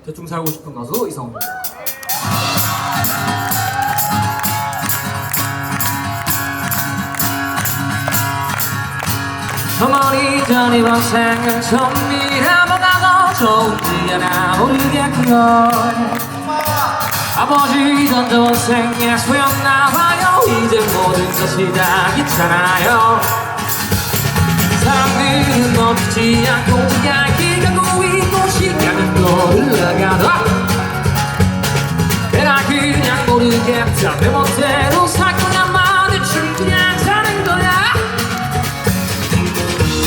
대충 살고 싶은 가수 이상호입니다. 어머니 전 이번 생은 처음이라 뭐가 더 좋은지 하나 모르겠군요. 아버지 전 저번 생에 소용나봐요. 이제 모든 것이 다 귀찮아요. 사람들은 멈추지 않고 얇게 가고 있고 시간은 또 흘러가다 내가 그냥 모르겠다. 내 멋대로 살 거냐만 대충 그냥 사는 거야.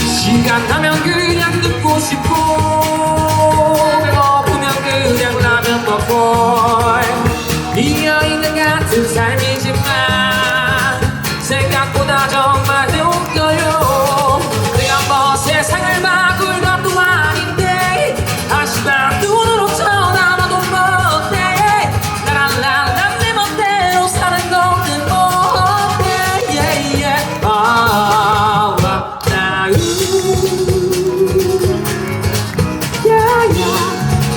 시간 나면 그냥 눕고 싶고 배고프면 그냥 라면 먹고 미어있는 같은 삶이지만 생각보다 정말 좋고요. 내가 뭐 세상을 바꿀 것도 아닌데 하지만 눈으로 쳐다봐도 못해. 나랄랄라 내 멋대로 사는 것은 못해. yeah, yeah.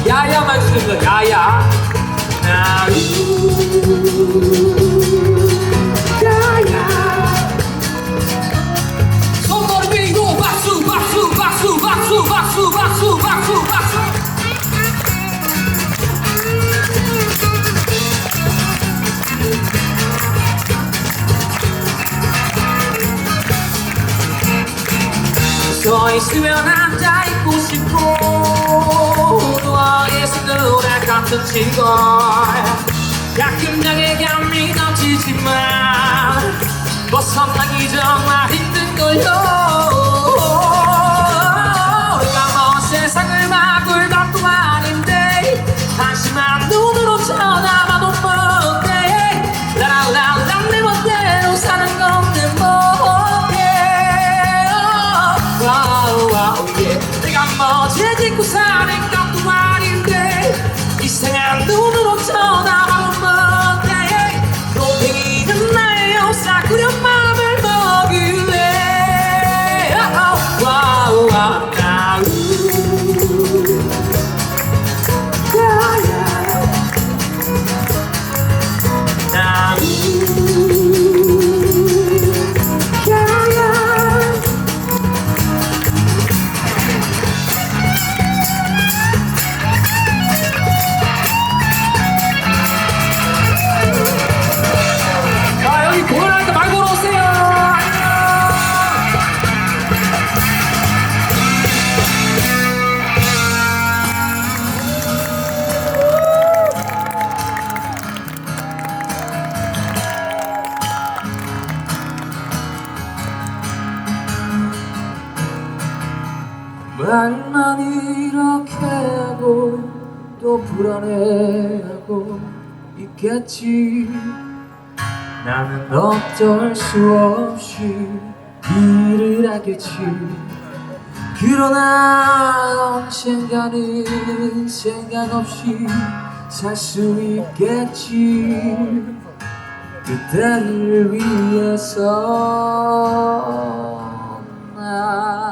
야야만 주는 거 야야 손머리 위로 박수 박수 박수 박수 박수 박수 박수 박수. 서 있으면 앉아있고 싶고 누워있어 노래 같은 친구 가끔적인 감이 넘치지만 벗어나기 정말 힘든걸요. 내가 뭐 세상을 바꿀 것도 아닌데 한심한 눈으로 쳐다봐도 못해. 라라라 내 멋대로 사는 건데 못해. 내가 뭐 죄짓고 사는 것도 아닌데 이상한 눈으로 쳐다봐도 못해. 높이는 나의 옷사구려 맘을 먹일래. 말만 이렇게 하고 또 불안해하고 있겠지. 나는 어쩔 수 없이 일을 하겠지. 그러나 언젠가는 생각 없이 살 수 있겠지. 그대를 위해서 나